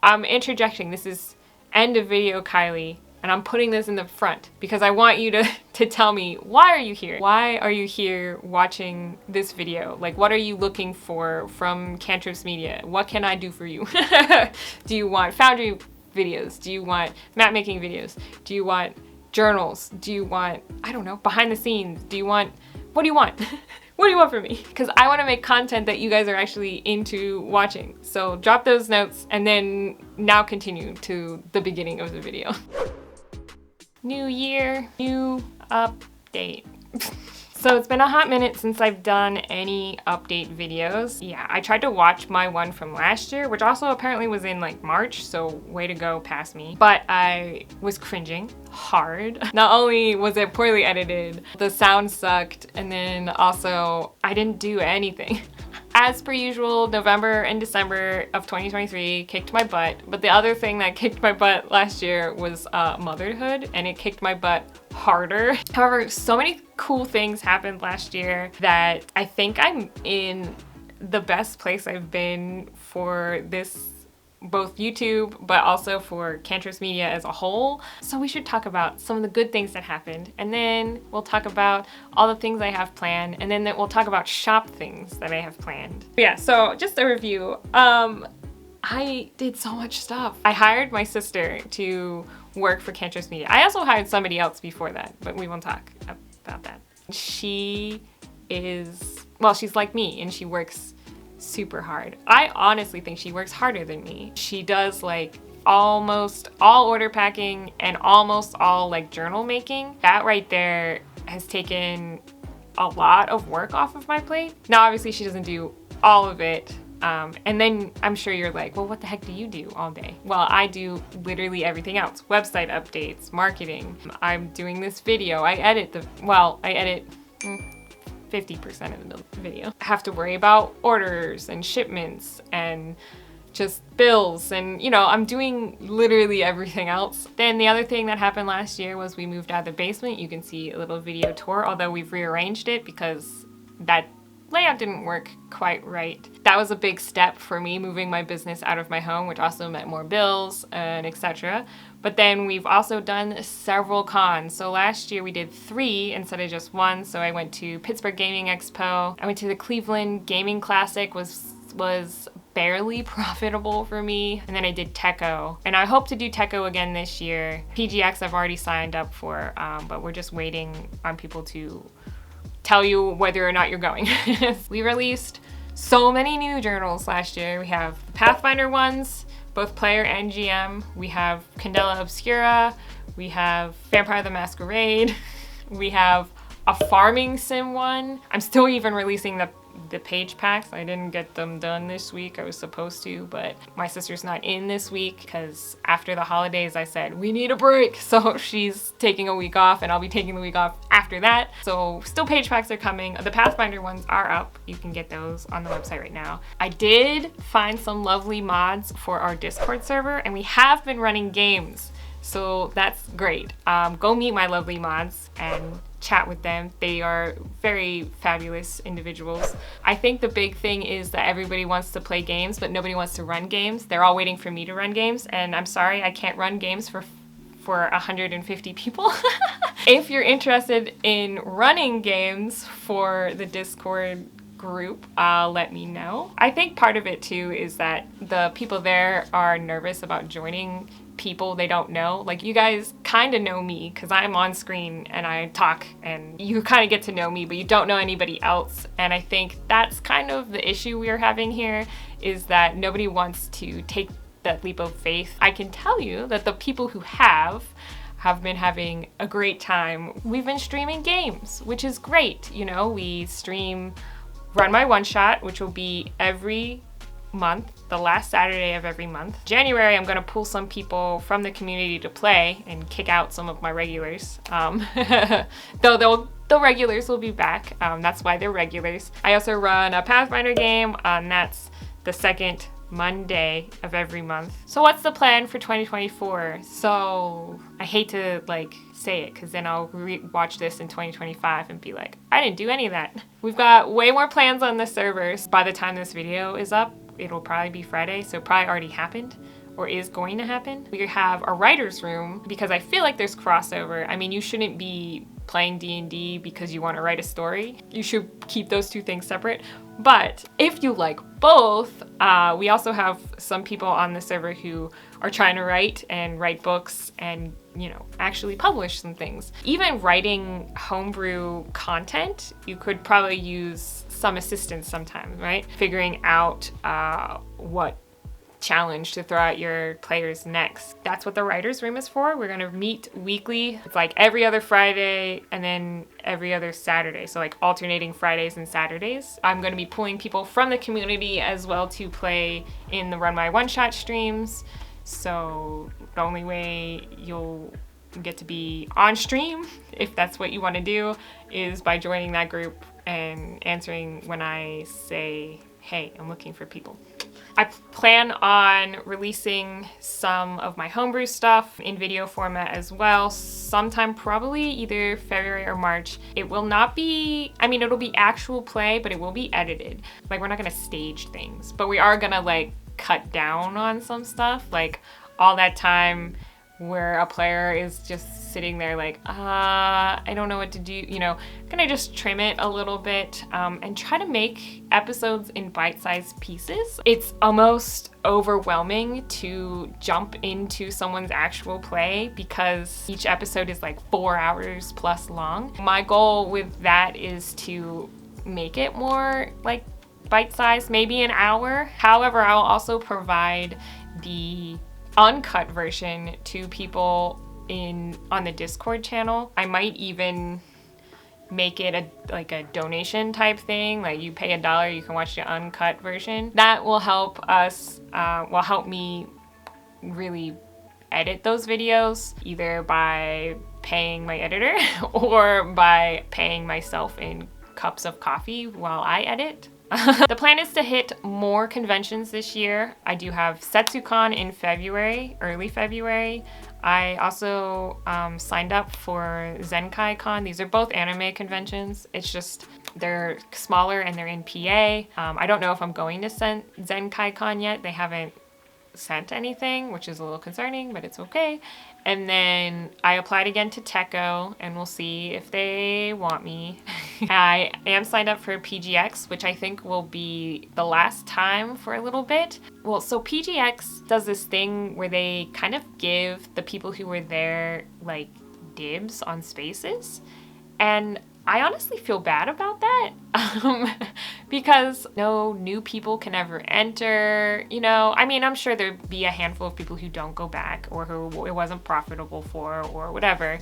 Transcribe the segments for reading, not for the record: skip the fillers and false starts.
I'm interjecting. This is end of video KYLIE, and I'm putting this in the front because I want you to tell me, why are you here? Why are you here watching this video? Like, what are you looking for from Cantrips Media? What can I do for you? Do you want Foundry videos? Do you want map making videos? Do you want journals? Do you want, I don't know, behind the scenes? Do you want, what do you want? What do you want from me? Because I want to make content that you guys are actually into watching. So drop those notes and then now continue to the beginning of the video. New year, new update. So it's been a hot minute since I've done any update videos. Yeah, I tried to watch my one from last year, which also apparently was in like March, so way to go past me. But I was cringing hard. Not only was it poorly edited, the sound sucked, and then also I didn't do anything. As per usual, November and December of 2023 kicked my butt, but the other thing that kicked my butt last year was motherhood, and it kicked my butt harder. However, so many cool things happened last year that I think I'm in the best place I've been for this, both YouTube, but also for Cantrips Media as a whole. So we should talk about some of the good things that happened, and then we'll talk about all the things I have planned, and then we'll talk about shop things that I have planned. Yeah, so just a review. I did so much stuff. I hired my sister to work for Cantrips Media. I also hired somebody else before that, but we won't talk about that. She is, well, she's like me, and she works super hard. I honestly think she works harder than me. She does like almost all order packing and almost all like journal making. That right there has taken a lot of work off of my plate. Now, obviously she doesn't do all of it. And then I'm sure you're like, well, what the heck do you do all day? Well, I do literally everything else. Website updates, marketing. I'm doing this video. I edit 50% of the video. I have to worry about orders and shipments and just bills, and you know, I'm doing literally everything else. Then the other thing that happened last year was we moved out of the basement. You can see a little video tour, although we've rearranged it because that layout didn't work quite right. That was a big step for me, moving my business out of my home, which also meant more bills and etc. But then we've also done several cons. So last year we did 3 instead of just 1. So I went to Pittsburgh Gaming Expo. I went to the Cleveland Gaming Classic, was barely profitable for me. And then I did Techo. And I hope to do Techo again this year. PGX I've already signed up for, but we're just waiting on people to tell you whether or not you're going. We released so many new journals last year. We have Pathfinder ones, both player and GM. We have Candela Obscura. We have Vampire the Masquerade. We have a farming sim one. I'm still even releasing the page packs. I didn't get them done this week. I was supposed to, but my sister's not in this week because after the holidays I said we need a break. So she's taking a week off and I'll be taking the week off after that. So still page packs are coming. The Pathfinder ones are up. You can get those on the website right now. I did find some lovely mods for our Discord server, and we have been running games. So that's great. Go meet my lovely mods and chat with them. They are very fabulous individuals. I think the big thing is that everybody wants to play games, but nobody wants to run games. They're all waiting for me to run games, and I'm sorry, I can't run games for 150 people. If you're interested in running games for the Discord group, let me know. I think part of it too is that the people there are nervous about joining people they don't know. Like, you guys kind of know me because I'm on screen and I talk, and you kind of get to know me, but you don't know anybody else. And I think that's kind of the issue we are having here, is that nobody wants to take that leap of faith. I can tell you that the people who have been having a great time. We've been streaming games, which is great. You know, we stream Run My One Shot, which will be every month, the last Saturday of every month. January, I'm gonna pull some people from the community to play and kick out some of my regulars. Though the regulars will be back. That's why they're regulars. I also run a Pathfinder game, and that's the second Monday of every month. So what's the plan for 2024? So I hate to like say it because then I'll watch this in 2025 and be like, I didn't do any of that. We've got way more plans on the servers. By the time this video is up, it'll probably be Friday, so it probably already happened. or is going to happen. We have a writer's room because I feel like there's crossover. I mean, you shouldn't be playing D&D because you want to write a story. You should keep those two things separate. But if you like both, we also have some people on the server who are trying to write books and, you know, actually publish some things. Even writing homebrew content, you could probably use some assistance sometimes, right? Figuring out what challenge to throw at your players next. That's what the writer's room is for. We're gonna meet weekly. It's like every other Friday and then every other Saturday. So like alternating Fridays and Saturdays. I'm gonna be pulling people from the community as well to play in the Run My One Shot streams. So the only way you'll get to be on stream, if that's what you want to do, is by joining that group and answering when I say, hey, I'm looking for people. I plan on releasing some of my homebrew stuff in video format as well, sometime probably either February or March. It will not be, I mean, it'll be actual play, but it will be edited. Like, we're not gonna stage things, but we are gonna like cut down on some stuff, like all that time where a player is just sitting there like, I don't know what to do, you know, gonna just trim it a little bit and try to make episodes in bite-sized pieces. It's almost overwhelming to jump into someone's actual play because each episode is like 4 hours plus long. My goal with that is to make it more like bite-sized, maybe an hour. However, I'll also provide the uncut version to people on the Discord channel. I might even make it a donation type thing, like you pay $1, you can watch the uncut version. That will help us, will help me really edit those videos, either by paying my editor or by paying myself in cups of coffee while I edit. The plan is to hit more conventions this year. I do have SetsuCon in February, early February. I also signed up for Zenkai Con. These are both anime conventions. It's just they're smaller and they're in PA. I don't know if I'm going to Zenkai Con yet. They haven't sent anything, which is a little concerning, but it's okay. And then I applied again to Techo, and we'll see if they want me. I am signed up for PGX, which I think will be the last time for a little bit. Well, so PGX does this thing where they kind of give the people who were there like dibs on spaces. And I honestly feel bad about that because no new people can ever enter, you know. I mean, I'm sure there'd be a handful of people who don't go back or who it wasn't profitable for or whatever,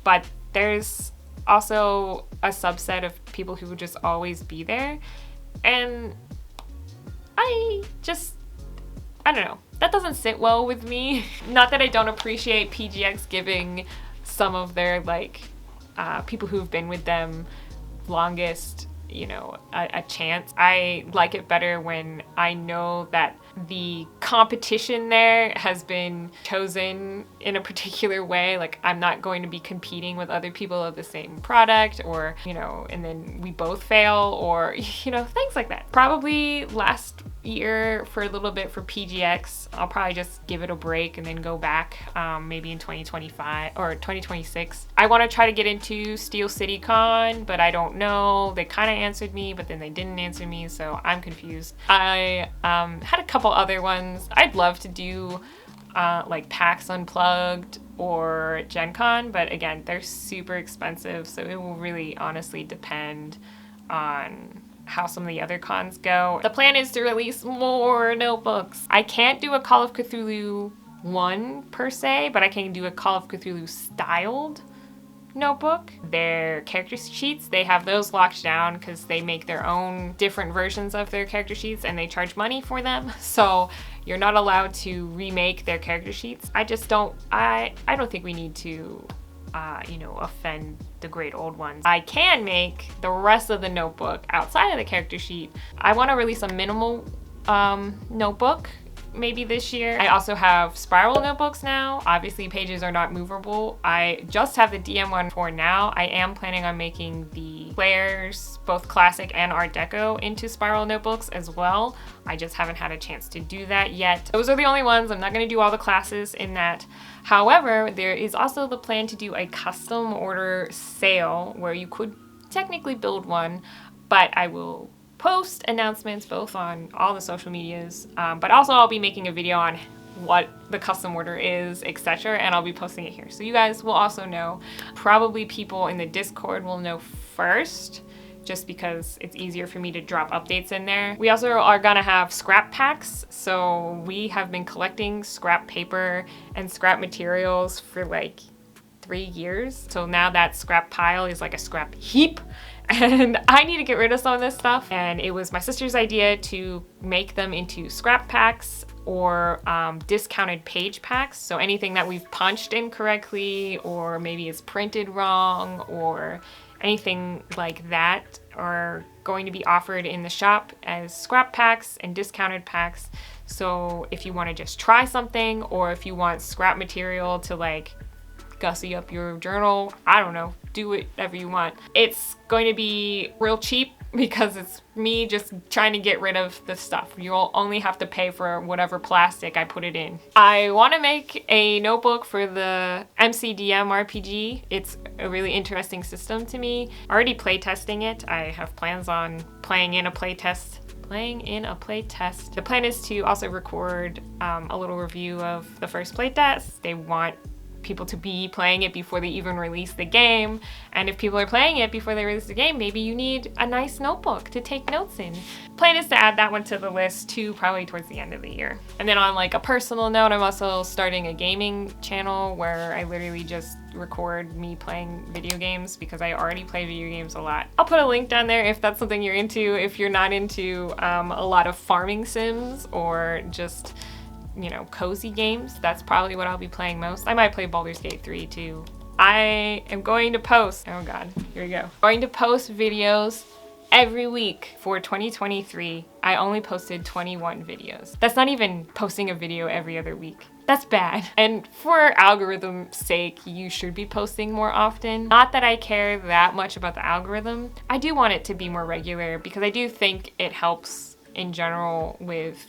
but there's also a subset of people who would just always be there. And I don't know, that doesn't sit well with me. Not that I don't appreciate PGX giving some of their like people who've been with them longest, you know, a chance. I like it better when I know that the competition there has been chosen in a particular way. Like, I'm not going to be competing with other people of the same product, or, you know, and then we both fail, or, you know, things like that. Probably last year for a little bit for PGX. I'll probably just give it a break and then go back maybe in 2025 or 2026. I want to try to get into Steel City Con, but I don't know. They kind of answered me, but then they didn't answer me, so I'm confused. I had a couple other ones. I'd love to do like PAX Unplugged or Gen Con, but again, they're super expensive, so it will really honestly depend on how some of the other cons go. The plan is to release more notebooks. I can't do a Call of Cthulhu 1 per se, but I can do a Call of Cthulhu styled notebook. Their character sheets, they have those locked down because they make their own different versions of their character sheets and they charge money for them. So you're not allowed to remake their character sheets. I don't think we need to you know, offend the great old ones. I can make the rest of the notebook outside of the character sheet. I want to release a minimal notebook maybe this year. I also have spiral notebooks now. Obviously pages are not movable. I just have the DM one for now. I am planning on making the players, both classic and art deco, into spiral notebooks as well. I just haven't had a chance to do that yet. Those are the only ones. I'm not gonna do all the classes in that. However, there is also the plan to do a custom order sale where you could technically build one, but I will post announcements both on all the social medias, but also I'll be making a video on what the custom order is, etc., and I'll be posting it here. So you guys will also know. Probably people in the Discord will know first, just because it's easier for me to drop updates in there. We also are gonna have scrap packs. So we have been collecting scrap paper and scrap materials for like 3 years. So now that scrap pile is like a scrap heap. And I need to get rid of some of this stuff. And it was my sister's idea to make them into scrap packs or discounted page packs. So anything that we've punched incorrectly, or maybe it's printed wrong, or anything like that, are going to be offered in the shop as scrap packs and discounted packs. So if you want to just try something, or if you want scrap material to like gussy up your journal, I don't know, do whatever you want. It's going to be real cheap because it's me just trying to get rid of the stuff. You'll only have to pay for whatever plastic I put it in. I want to make a notebook for the MCDM RPG. It's a really interesting system to me. Already playtesting it. I have plans on playing in a playtest. The plan is to also record a little review of the first playtest. They want people to be playing it before they even release the game. And if people are playing it before they release the game, maybe you need a nice notebook to take notes in. Plan is to add that one to the list too, probably towards the end of the year. And then on like a personal note, I'm also starting a gaming channel where I literally just record me playing video games because I already play video games a lot. I'll put a link down there if that's something you're into. If you're not into a lot of farming sims or just, you know, cozy games, that's probably what I'll be playing most. I might play Baldur's Gate 3 too. I am going to post, oh god, here we go. Going to post videos every week for 2023. I only posted 21 videos. That's not even posting a video every other week. That's bad. And for algorithm's sake, you should be posting more often. Not that I care that much about the algorithm. I do want it to be more regular because I do think it helps in general with,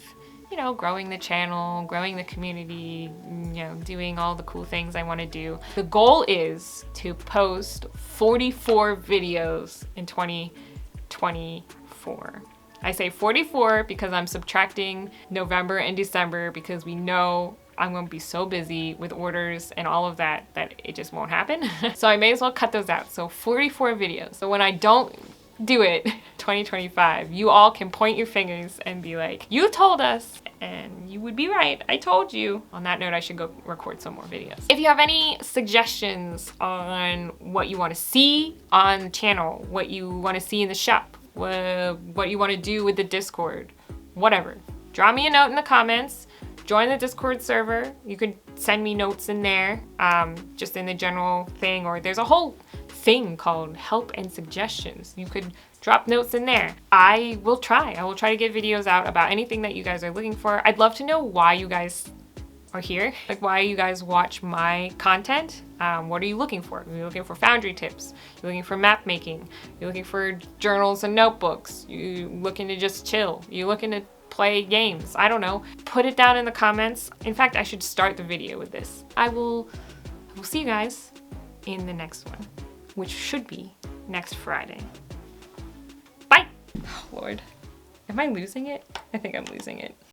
you know, growing the channel, growing the community, you know, doing all the cool things I want to do. The goal is to post 44 videos in 2024. I say 44 because I'm subtracting November and December because we know I'm going to be so busy with orders and all of that it just won't happen. So I may as well cut those out. So 44 videos. So when I don't do it 2025, you all can point your fingers and be like, you told us, and you would be right, I told you. On that note, I should go record some more videos. If you have any suggestions on what you want to see on the channel, what you want to see in the shop, what you want to do with the Discord, whatever, drop me a note in the comments. Join the Discord server. You can send me notes in there, just in the general thing, or there's a whole thing called help and suggestions. You could drop notes in there. I will try to get videos out about anything that you guys are looking for. I'd love to know why you guys are here, like why you guys watch my content. What are you looking for? Are you looking for foundry tips? You're looking for map making? You're looking for journals and notebooks? You looking to just chill? You looking to play games? I don't know. Put it down in the comments. In fact, I should start the video with this. I will see you guys in the next one, which should be next Friday. Bye! Oh, Lord. Am I losing it? I think I'm losing it.